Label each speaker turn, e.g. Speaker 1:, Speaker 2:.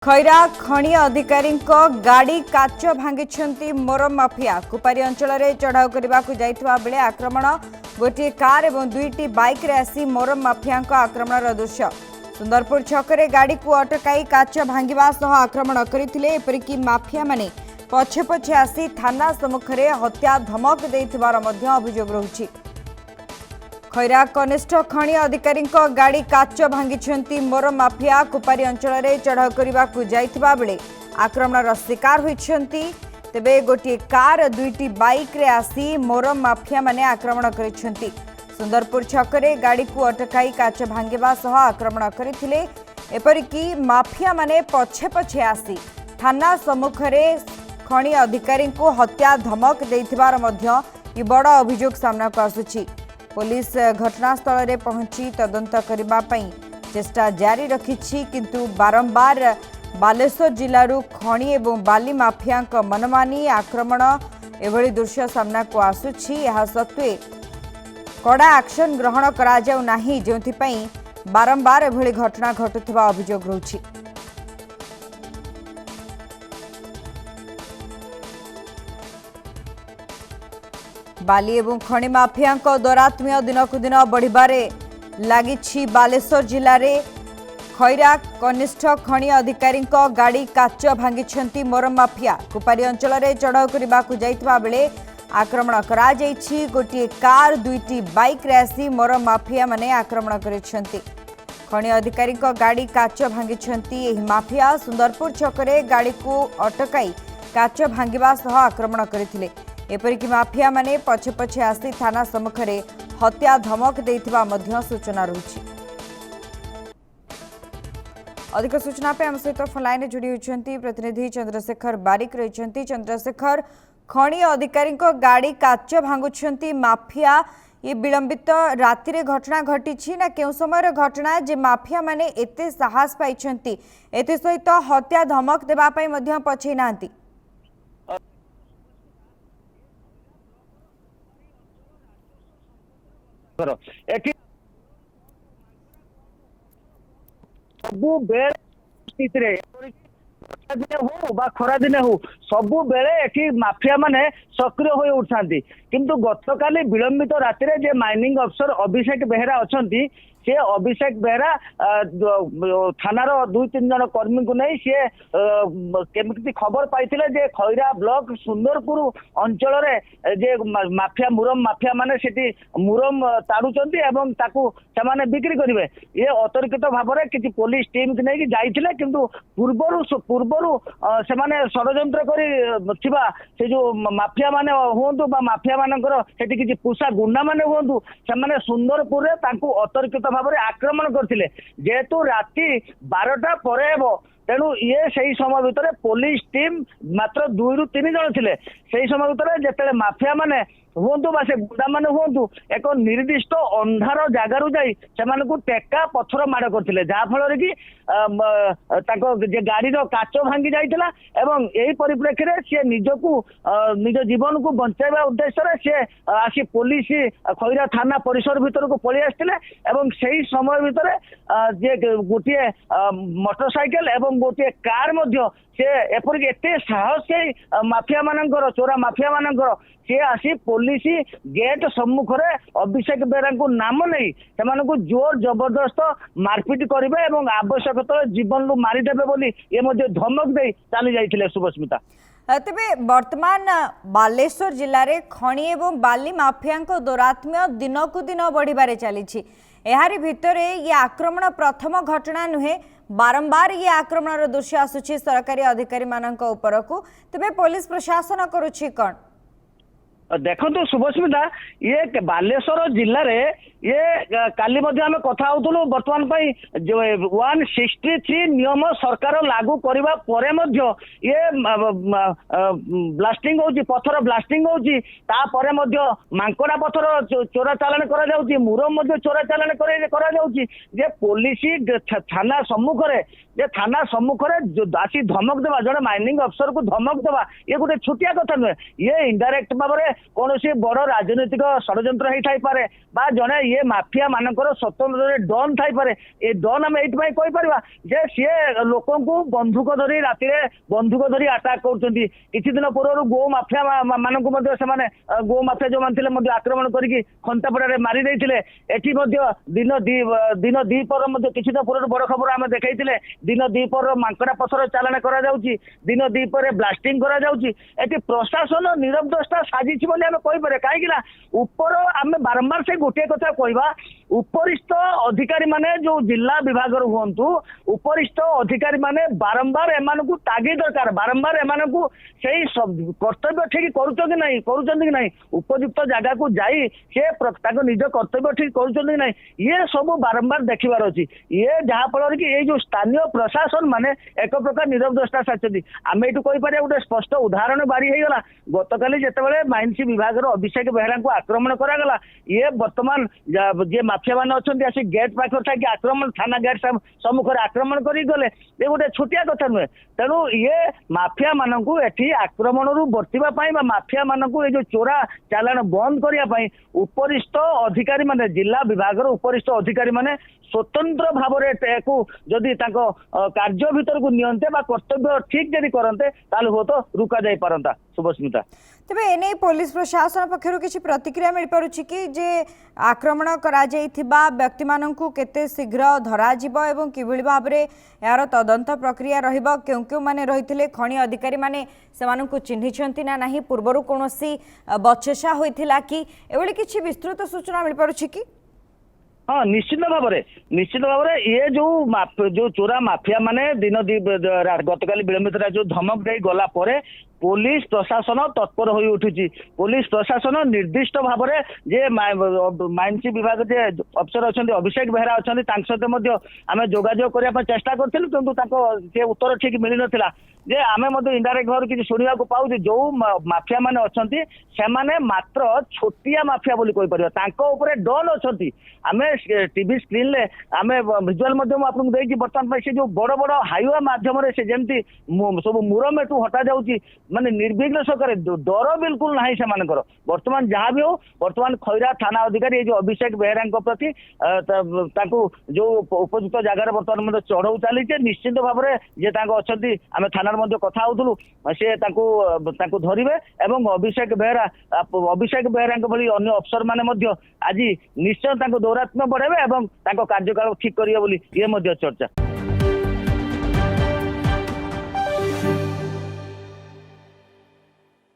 Speaker 1: खैरा खनि अधिकारी गाड़ी काच भांगी मोरम माफिया कुपारी अंचल में चढ़ाऊ करने को जाइथिबा बेले आक्रमण गोटे कार और दुईटी बाइक रे आसी मोरम माफिया आक्रमण दृश्य सुंदरपुर छकरे गाड़ी को अटकाई काच भांगा सह आक्रमण करते एपरिक माफिया माने पछे पछे आसी थाना सम्मुख में हत्या धमक देथिबार अभियोग रहुछि। खैरा कनिष्ठ खनि अधिकारी गाड़ी काच भांगी मोरम माफिया कुपारी अंचल में चढ़ाऊ करने को जाइथिबा बेले आक्रमण शिकार होइछन्ति। तेबे गोटे कार दुईटी बाइक रे आसी मोरम माफिया माने आक्रमण करिछन्ति। सुंदरपुर छकरे गाड़ी को अटकाई काच भांगा सह आक्रमण करथिले एपरिकी माफिया माने पछे पछे आसी थाना सम्मुख में खनि अधिकारी को हत्या धमक देथिबार मध्य बड़ अभियोग सामना को आसुछि। पुलिस घटनास्थल में पहुंची तदंत करने चेष्टा जारी रखिछि किंतु बारंबार बालेश्वर जिलूर खनि एवं बाली माफिया मनमानी आक्रमण एभली दृश्य सामना को आसुछि। यह सत्वे कड़ा एक्शन ग्रहण करा जाउ नाही जेउथिपई बारंबार एभली घटना घटुथिबा अभियोग रहुछि। बाली एवं खनि माफिया दौरात्म्य दिनकु दिन बढ़िबारे लागिछि। बालेश्वर जिले में खैरा कनिष्ठ खनि अधिकारी गाड़ी काच भांगी मोरम माफिया कुपारी अंचल में चढ़ाऊ करने को जाइथिबा बेले आक्रमण करा जाइछि। गोटे कार दुईटी बाइक रे आसी मोरम माफिया माने आक्रमण करिसेंति। खनि अधिकारी गाड़ी काच भांगी एही माफिया सुंदरपुर छकरे गाड़ी को अटकाई काच भांगा सह आक्रमण करथिले एपरिक माफिया माने पछे पछे आसी थाना सम्मुख में हत्या धमक देथिबा मध्य सूचना रहुछि। अधिक सूचना पे हम सहित फोन लाइन जोड़ी होइछन्ति प्रतिनिधि चंद्रशेखर बारिक रहिछन्ति। चंद्रशेखर, खनि अधिकारी गाड़ी काच भांगुछन्ति माफिया ये विलंबित राति रे घटना घटी ना केउ समय घटना जे माफिया माने एते साहस पाइछन्ति एते सहित हत्या धमक देबा पई मध्य पछे नांती।
Speaker 2: सबु बेले हो बा खरा दिने हो सबु बेले एठी माफिया माने सक्रिय हो उठथांती किंतु गतकाली विलंबित राति रे जे माइनिंग अफसर अभिषेक बेहरा अछंती से अभिषेक बेहरा थानार दुई तीन जन कर्मी को नहीं सी केमिति खबर पाइथिले जे खैरा ब्लॉक सुंदरपुर अंचल रे जे माफिया मुरम माफिया माने सेठी मुरम ताड़ुचंती एवं ताकू सेमाने बिक्री करिवे ये अतर्कित भाव में किसी पुलिस टीम के नहीं जाइथिले किंतु पूर्वरु सेमाने षड्यंत्र करी थिबा से जो माफिया माने हुंतु बा माफिया मानकर सेठी किसी पुषा गुंडा माने हुंतु सेमाने सुंदरपुर रे ताकू अतर्कित भाव में आक्रमण करथिले जेहेतु राति 12टा पर हेबो तेणु ये सही समय भितर पुलिस टीम मात्र 2 ରୁ 3 जन थिले सही समय भितर जेतेले माफिया माने हुंतु बा से गुंडा माने हुंतु एक निर्दिष्ट अंधार जगार जाई सेमान को टेका पत्थर माड़ करथिले जहा फल कि जे गाड़ी काच भांगी जाइथिला एवं यही परिप्रेक्षी रे से निजको निज जीवन को बंचाइबा उद्देश्य रे से आसी पुलिस खैरा थाना परिसर भीतर को पळि आस्थिले एवं सही समय भितर जे गोटे मोटरसाइकेल एवं गोटे कार मध्य से एपरिक एते साहसी माफिया मानकर चोरा माफिया मानकर सी आसी पुलिस गेट सम्मुख में अभिषेक बेहरा को नाम नहीं से जोर जबरदस्त मारपिट करेंगे और आवश्यकता जीवन लु मारिदेवे बोली ये धमक दे चली जाइए। शुभस्मिता,
Speaker 1: तेबे वर्तमान बालेश्वर जिले में खनि एवं बाली माफिया दौरात्म्य दिनकु दिन बढ़िबारे चली एहारी भितरे ये आक्रमण प्रथम घटना नुहे बारंबार ये आक्रमण दृश्य आसुछि सरकारी अधिकारी मानक उपरकु तेबे पुलिस प्रशासन करुछि कोन
Speaker 2: देखो तो शुभस्मिता ये बालेश्वर जिले रे ये काली आम कथा होतलु बर्तमान 163 नियम सरकार लागू करबा परे मध्य ये ब्लास्टिंग होची पत्थर ब्लास्टिंग होची तापरे मध्य मांकड़ा पत्थर चोरा चालान करा जाउची मुरम मध्य चोरा चालान करा जाउची जे पुलिस थाना सम्मुख रे ଯେ ଥାନା ସମ୍ମୁଖରେ ଆସି ଧମକ ଦେବା ଜଣେ ମାଇନିଂ ଅଫିସର କୁ ଧମକ ଦେବା ଇଏ ଗୋଟେ ଛୋଟିଆ କଥା ନୁହେଁ। ଇଏ ଇନଡାଇରେକ୍ଟ ଭାବରେ କୌଣସି ବଡ ରାଜନୈତିକ ଷଡଯନ୍ତ୍ର ହେଇଥାଇପାରେ ବା ଜଣେ ଇଏ ମାଫିଆ ମାନଙ୍କର ସ୍ୱତନ୍ତ୍ର ଡନ୍ ଥାଇପାରେ। ଏ ଡନ୍ ଆମେ ଏଇଥିପାଇଁ କହିପାରିବା ଯେ ସିଏ ଲୋକଙ୍କୁ ବନ୍ଧୁକ ଧରି ରାତିରେ ବନ୍ଧୁକ ଧରି ଆଟାକ୍ କରୁଛନ୍ତି। କିଛି ଦିନ ପୂର୍ବରୁ ଗୋ ମାଫିଆ ମାନଙ୍କୁ ମଧ୍ୟ ସେମାନେ ଗୋ ମାଫିଆ ଯୋଉମାନେ ଥିଲେ ମଧ୍ୟ ଆକ୍ରମଣ କରିକି ଖନ୍ତାପଡାରେ ମାରି ଦେଇଥିଲେ। ଏଠି ମଧ୍ୟ ଦିନ ଦିପହର ମଧ୍ୟ କିଛି ଦିନ ପୂର୍ବରୁ ବଡ ଖବର ଆମେ ଦେଖେଇଥିଲେ। ଦିନ ଦିପହର ମାଙ୍କଡା ପଥର ଚାଲାଣ କରାଯାଉଛି, ଦିନ ଦିପହରେ ବ୍ଲାଷ୍ଟିଂ କରାଯାଉଛି। ଏଠି ପ୍ରଶାସନ ନିରବଦ୍ରଷ୍ଟା ସାଜିଛି ବୋଲି ଆମେ କହିପାରିବା। କାହିଁକି ନା ଉପର ଆମେ ବାରମ୍ବାର ସେ ଗୋଟିଏ କଥା କହିବା, ଉପରିସ୍ଥ ଅଧିକାରୀ ମାନେ ଯୋଉ ଜିଲ୍ଲା ବିଭାଗର ହୁଅନ୍ତୁ, ଉପରିସ୍ଥ ଅଧିକାରୀ ମାନେ ବାରମ୍ବାର ଏମାନଙ୍କୁ ତାଗି ଦରକାର, ବାରମ୍ବାର ଏମାନଙ୍କୁ ସେଇ କର୍ତ୍ତବ୍ୟ ଠିକ କରୁଛନ୍ତି କି ନାହିଁ, ଉପଯୁକ୍ତ ଜାଗାକୁ ଯାଇ ସେ ତାଙ୍କ ନିଜ କର୍ତ୍ତବ୍ୟ ଠିକ କରୁଛନ୍ତି କି ନାହିଁ, ଇଏ ସବୁ ବାରମ୍ବାର ଦେଖିବାର ଅଛି। ଇଏ ଯାହା ଫଳରେ କି ଏଇ ଯୋଉ ସ୍ଥାନୀୟ ପ୍ରଶାସନ ମାନେ ଏକ ପ୍ରକାର ନିରବଦ୍ରଷ୍ଟା ସାଜିଛନ୍ତି। ଆମେ ଏଇଠୁ କହିପାରିବା ଗୋଟେ ସ୍ପଷ୍ଟ ଉଦାହରଣ ବାରି ହେଇଗଲା। ଗତକାଲି ଯେତେବେଳେ ମାଇନ୍ସ ବିଭାଗର ଅଭିଷେକ ବେହେରାଙ୍କୁ ଆକ୍ରମଣ କରାଗଲା, ଇଏ ବର୍ତ୍ତମାନ ଯିଏ ମାଫିଆ ମାନେ ଅଛନ୍ତି ଆସି ଗେଟ୍ ପାଖରେ ଥାଇକି ଆକ୍ରମଣ ଥାନା ଗେଟ୍ ସମ୍ମୁଖରେ ଆକ୍ରମଣ କରିକି ଗଲେ। ଏ ଗୋଟେ ଛୋଟିଆ କଥା ନୁହେଁ। ତେଣୁ ଇଏ ମାଫିଆ ମାନଙ୍କୁ ଏଠି ଆକ୍ରମଣରୁ ବର୍ତ୍ତିବା ପାଇଁ ବା ମାଫିଆ ମାନଙ୍କୁ ଏଇ ଯୋଉ ଚୋରା ଚାଲାଣ ବନ୍ଦ କରିବା ପାଇଁ ଉପରିସ୍ଥ ଅଧିକାରୀ ମାନେ, ଜିଲ୍ଲା ବିଭାଗର ଉପରିସ୍ଥ ଅଧିକାରୀ ମାନେ ସ୍ୱତନ୍ତ୍ର ଭାବରେ ଏହାକୁ ଯଦି ତାଙ୍କ କାର୍ଯ୍ୟ ଭିତରକୁ ନିଅନ୍ତେ ବା କର୍ତ୍ତବ୍ୟ ଠିକ ଯଦି କରନ୍ତେ ତାହେଲେ ହୁଏତ ରୋକା ଯାଇ ପାରନ୍ତା। ଶୁଭସ୍ମିତା,
Speaker 1: ତେବେ ଏନେ पुलिस प्रशासन पक्षर किसी प्रतिक्रिया मिल पारुछि कि जे आक्रमण करा जाइथिबा व्यक्ति माननकु केते शीघ्र धरा जिवो एवं किभଳି भाबरे यार तदंत प्रक्रिया रहिबो, क्यों क्यों माने रहिथिले खणी अधिकारी माने सेमानकु चिन्हिछंती ना नाही, पूर्वरु कोनोसी बचेसा होइथिला कि एवଳି किछि विस्तृत सूचना मिल पारुछि कि?
Speaker 2: हाँ, निश्चित भाव ये जो चोरा माफिया माने दिन गतकाली विलंबित जो धमक दे गला परे पुलिस प्रशासन तत्पर हो उठुची। पुलिस प्रशासन निर्दिष्ट भाव में जे माइंस विभाग जे अफसर अच्छा अभिषेक बेहरा अच्छा सहित आम जोगाजोग करने चेष्टा करूँ, किंतु उत्तर ठीक मिल नाला जे आम इनडायरेक्ट भाव किसी शुणा पाऊ जो माफिया माने अच्छा से मात्र छोटिया माफिया बोली कहीपर डन अच्छा। आम टीवी स्क्रीन ले आम विजुआल आपको देखिए बर्तमान से जो बड़ बड़ हाईवे माध्यम से जमी सब मुरमेटू हटा जाऊँगी माने निर्विघ्न सहकारे डर बिल्कुल ना से बर्तमान जहाँ भी हो बर्तमान खैरा थाना अधिकारी ये जो अभिषेक बेहरा प्रति जो उपयुक्त जगार बर्तमान चढ़ऊ चली निश्चित भाव में जे अच्छा आम थाना कथा होलु सी धरवे एवं अभिषेक बेहरा भली अन्य अफसर माने आज निश्चय दौरात्म्य बढ़ावे और कार्यकाल ठीक करेंगे ये चर्चा।